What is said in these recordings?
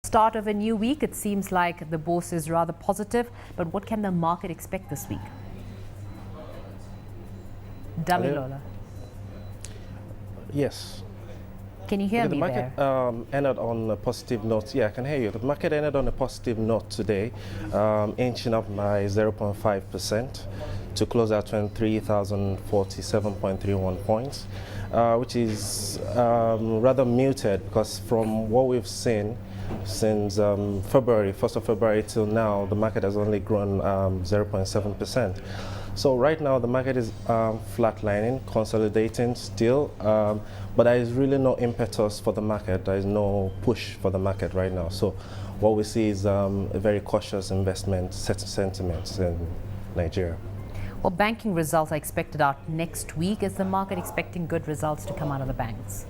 Start of a new week. It seems like the bourse is rather positive, but what can the market expect this week? Damilola. Yes. Can you hear Okay, me the market ended on a positive note. Yeah, I can hear you. The market ended on a positive note today, inching up by 0.5% to close at 23,047.31 points, which is rather muted because from what we've seen since February, 1st of February till now, the market has only grown 0.7%. So right now the market is flatlining, consolidating still, but there is really no impetus for the market. There is no push for the market right now. So what we see is a very cautious investment sentiments in Nigeria. Well, banking results are expected out next week. Is the market expecting good results to come out of the banks?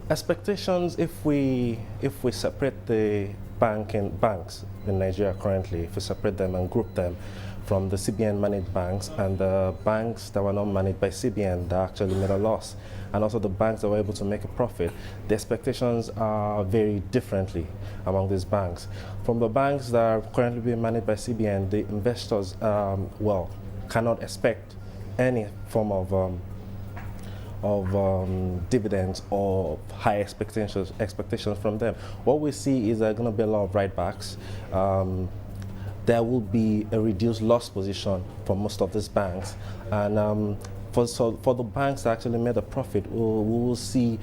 Expectations, if we separate the banks in Nigeria currently, if we separate them and group them from the CBN managed banks and the banks that were not managed by CBN that actually made a loss, and also the banks that were able to make a profit, the expectations are very differently among these banks. From the banks that are currently being managed by CBN, the investors cannot expect any form of dividends or high expectations from them. What we see is there are going to be a lot of write-backs. There will be a reduced loss position for most of these banks, and for the banks that actually made a profit, we will see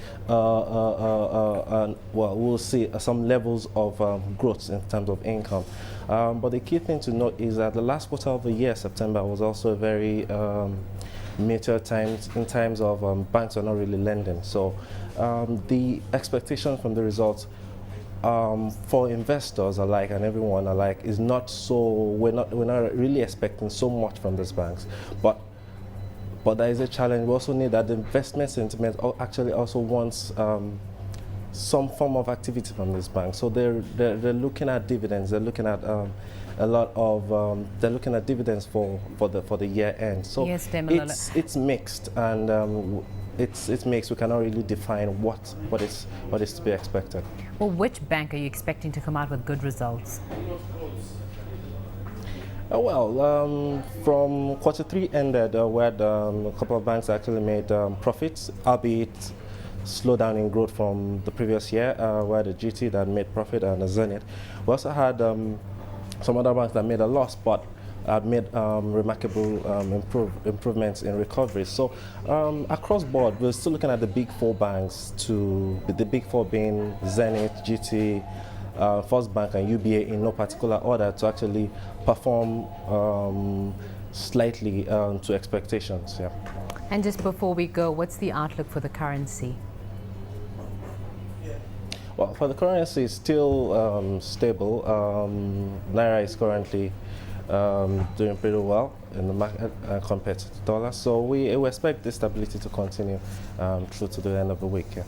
some levels of growth in terms of income. But the key thing to note is that the last quarter of the year, September, was also a very major times in terms of banks are not really lending. So the expectation from the results for investors alike and everyone alike is not so, we're not really expecting so much from these banks, but there is a challenge. We also need that the investment sentiment actually also wants some form of activity from these banks. So they're looking at dividends. They're looking at a lot of they're looking at dividends for the year end. So yes, it's mixed, and it's mixed. We cannot really define what is to be expected. Well, which bank are you expecting to come out with good results? From quarter three ended, we had a couple of banks actually made profits, albeit slow down in growth from the previous year. We had a GT that made profit and a Zenith. We also had some other banks that made a loss, but made remarkable improvements in recovery. So across board, we're still looking at the big four banks, the big four being Zenith, GT, First Bank and UBA in no particular order, to actually perform slightly to expectations. Yeah. And just before we go, what's the outlook for the currency? Well, for the currency, it's still stable. Naira is currently doing pretty well in the market compared to the dollar. So we expect this stability to continue through to the end of the week. Yeah.